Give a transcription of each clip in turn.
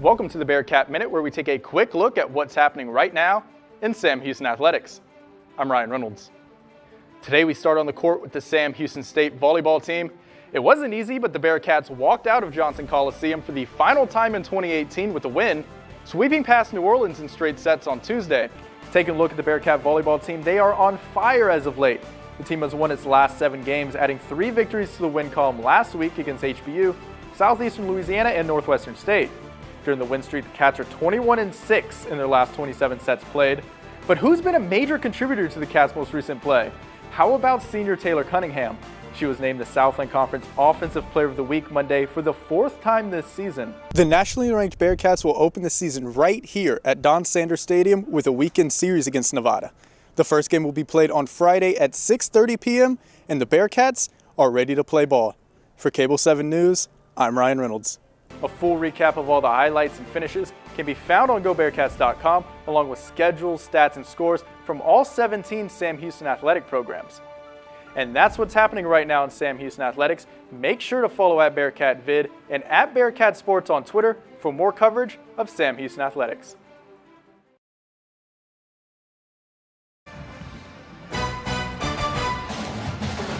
Welcome to the Bearkat Minute, where we take a quick look at what's happening right now in Sam Houston athletics. I'm Ryan Reynolds. Today we start on the court with the Sam Houston State volleyball team. It wasn't easy, but the Bearkats walked out of Johnson Coliseum for the final time in 2018 with a win, sweeping past New Orleans in straight sets on Tuesday. Taking a look at the Bearkat volleyball team, they are on fire as of late. The team has won its last 7 games, adding 3 victories to the win column last week against HBU, Southeastern Louisiana, and Northwestern State. During the win streak, the Cats are 21-6 in their last 27 sets played. But who's been a major contributor to the Cats' most recent play? How about senior Taylor Cunningham? She was named the Southland Conference Offensive Player of the Week Monday for the 4th time this season. The nationally ranked Bearkats will open the season right here at Don Sanders Stadium with a weekend series against Nevada. The first game will be played on Friday at 6:30 p.m. and the Bearkats are ready to play ball. For Cable 7 News, I'm Ryan Reynolds. A full recap of all the highlights and finishes can be found on GoBearkats.com, along with schedules, stats, and scores from all 17 Sam Houston athletic programs. And that's what's happening right now in Sam Houston athletics. Make sure to follow @BearkatVid and @BearkatSports on Twitter for more coverage of Sam Houston athletics.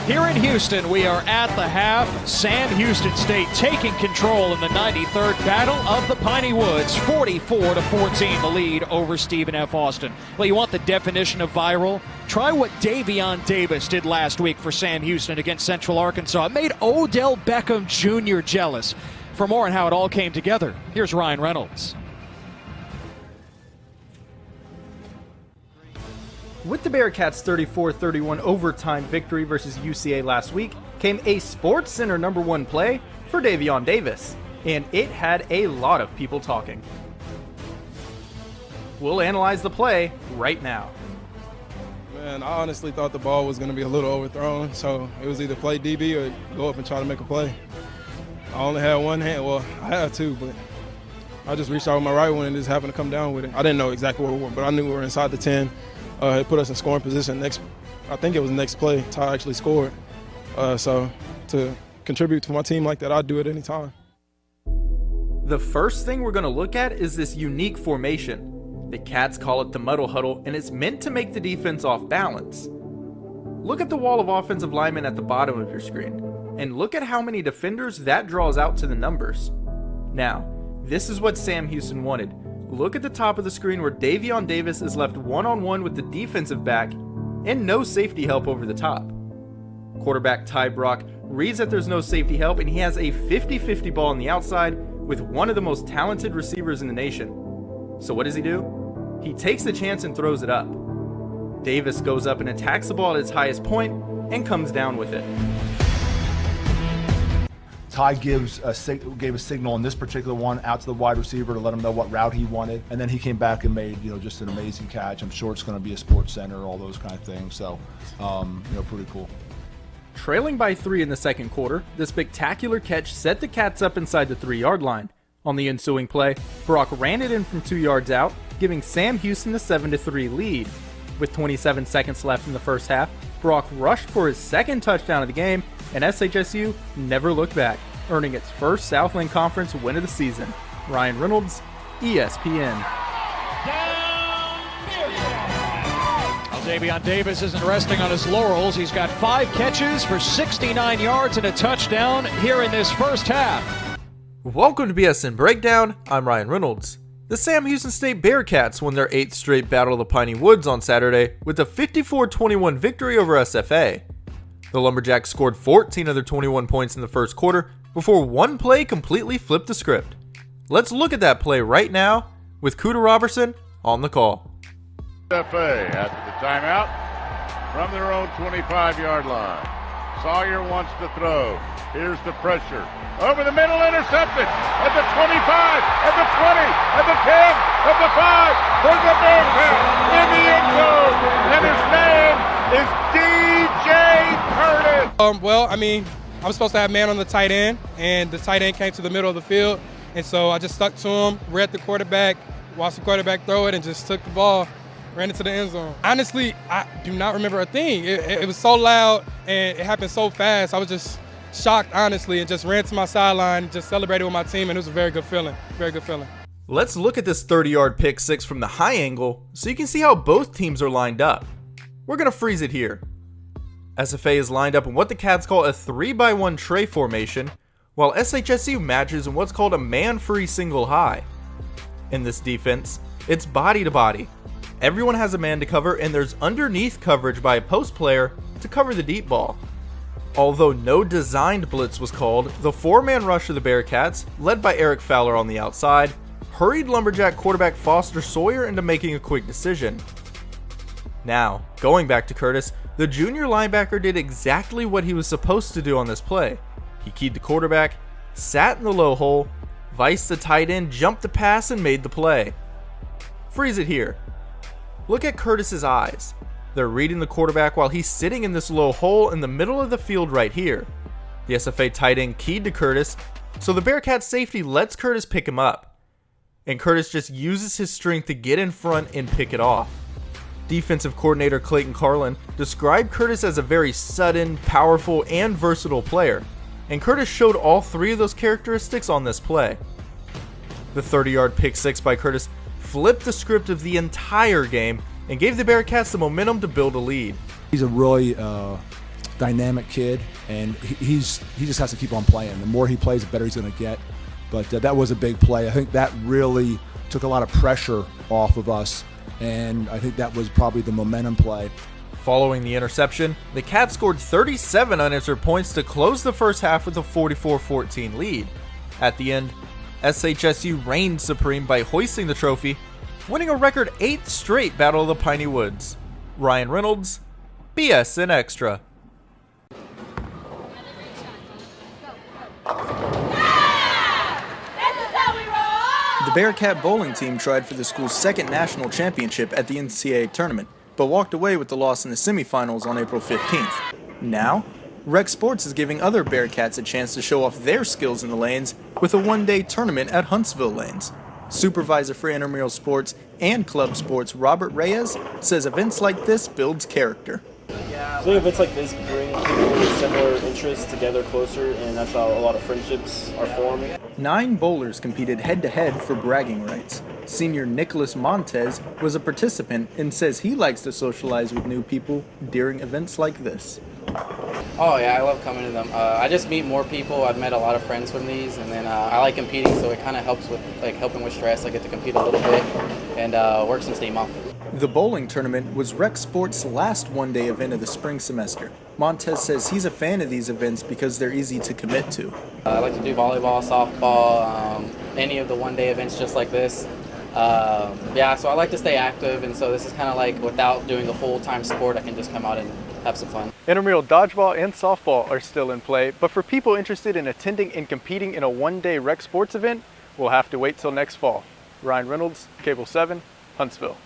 Here in Houston, we are at the half. Sam Houston State taking control in the 93rd Battle of the Piney Woods. 44-14 the lead over Stephen F. Austin. Well, you want the definition of viral? Try what Davion Davis did last week for Sam Houston against Central Arkansas. It made Odell Beckham Jr. jealous. For more on how it all came together, here's Ryan Reynolds. With the Bearkats' 34-31 overtime victory versus UCA last week came a SportsCenter #1 play for Davion Davis, and it had a lot of people talking. We'll analyze the play right now. Man, I honestly thought the ball was going to be a little overthrown, so it was either play DB or go up and try to make a play. I only had one hand. Well, I had two, but I just reached out with my right one and just happened to come down with it. I didn't know exactly where we were, but I knew we were inside the 10. It put us in scoring position. I think it was next play, Ty actually scored. So to contribute to my team like that, I'd do it any time. The first thing we're going to look at is this unique formation. The Cats call it the muddle huddle, and it's meant to make the defense off balance. Look at the wall of offensive linemen at the bottom of your screen, and look at how many defenders that draws out to the numbers. Now, this is what Sam Houston wanted. Look at the top of the screen where Davion Davis is left one-on-one with the defensive back and no safety help over the top. Quarterback Ty Brock reads that there's no safety help, and he has a 50-50 ball on the outside with one of the most talented receivers in the nation. So what does he do? He takes the chance and throws it up. Davis goes up and attacks the ball at its highest point and comes down with it. Ty gave a signal on this particular one out to the wide receiver to let him know what route he wanted, and then he came back and made just an amazing catch. I'm sure it's going to be a SportsCenter, all those kind of things. So, pretty cool. Trailing by 3 in the second quarter, the spectacular catch set the Cats up inside the 3-yard line. On the ensuing play, Brock ran it in from 2 yards out, giving Sam Houston the 7-3 lead. With 27 seconds left in the first half, Brock rushed for his second touchdown of the game, and SHSU never looked back, earning its first Southland Conference win of the season. Ryan Reynolds, ESPN. Well, Davion Davis isn't resting on his laurels. He's got 5 catches for 69 yards and a touchdown here in this first half. Welcome to BSN Breakdown. I'm Ryan Reynolds. The Sam Houston State Bearkats won their 8th straight Battle of the Piney Woods on Saturday with a 54-21 victory over SFA. The Lumberjacks scored 14 of their 21 points in the first quarter before one play completely flipped the script. Let's look at that play right now with Kuda Robertson on the call. SFA after the timeout from their own 25-yard line. Sawyer wants to throw. Here's the pressure. Over the middle, intercepted at the 25, at the 20, at the 10, at the 5. There's a Bearkat in the end zone, and his name is DJ Curtis. I'm supposed to have man on the tight end, and the tight end came to the middle of the field, and so I just stuck to him, read the quarterback, watched the quarterback throw it, and just took the ball, ran into the end zone. Honestly, I do not remember a thing. It was so loud, and it happened so fast. I was just shocked, honestly, and just ran to my sideline, just celebrated with my team, and it was a very good feeling, very good feeling. Let's look at this 30-yard pick six from the high angle so you can see how both teams are lined up. We're going to freeze it here. SFA is lined up in what the Cats call a 3-by-1 tray formation, while SHSU matches in what's called a man-free single high. In this defense, it's body to body. Everyone has a man to cover, and there's underneath coverage by a post player to cover the deep ball. Although no designed blitz was called, the 4-man rush of the Bearkats, led by Eric Fowler on the outside, hurried Lumberjack quarterback Foster Sawyer into making a quick decision. Now, going back to Curtis, the junior linebacker did exactly what he was supposed to do on this play. He keyed the quarterback, sat in the low hole, viced the tight end, jumped the pass, and made the play. Freeze it here. Look at Curtis's eyes. They're reading the quarterback while he's sitting in this low hole in the middle of the field right here. The SFA tight end keyed to Curtis, so the Bearcat safety lets Curtis pick him up. And Curtis just uses his strength to get in front and pick it off. Defensive coordinator Clayton Carlin described Curtis as a very sudden, powerful, and versatile player, and Curtis showed all three of those characteristics on this play. The 30-yard pick six by Curtis flipped the script of the entire game and gave the Bearcats the momentum to build a lead. He's a really dynamic kid, and he just has to keep on playing. The more he plays, the better he's going to get. But that was a big play. I think that really took a lot of pressure off of us, and I think that was probably the momentum play. Following the interception, the Cats scored 37 unanswered points to close the first half with a 44-14 lead. At the end, SHSU reigned supreme by hoisting the trophy, winning a record 8th straight Battle of the Piney Woods. Ryan Reynolds, BSN Extra. The Bearkat bowling team tried for the school's second national championship at the NCAA tournament, but walked away with the loss in the semifinals on April 15th. Now, Rec Sports is giving other Bearcats a chance to show off their skills in the lanes with a one-day tournament at Huntsville Lanes. Supervisor for intramural sports and club sports Robert Reyes says events like this builds character. I think events like this bring people with similar interests together closer, and that's how a lot of friendships are formed. 9 bowlers competed head-to-head for bragging rights. Senior Nicholas Montez was a participant and says he likes to socialize with new people during events like this. Oh yeah, I love coming to them. I just meet more people. I've met a lot of friends from these, and then I like competing, so it kind of helps with helping with stress. I get to compete a little bit and work some steam off. The bowling tournament was Rec Sports' last one-day event of the spring semester. Montez says he's a fan of these events because they're easy to commit to. I like to do volleyball, softball, any of the one-day events just like this. Yeah, so I like to stay active, and so this is kind of like without doing a full-time sport, I can just come out and have some fun. Intramural dodgeball and softball are still in play, but for people interested in attending and competing in a one-day rec sports event, we'll have to wait till next fall. Ryan Reynolds, Cable 7, Huntsville.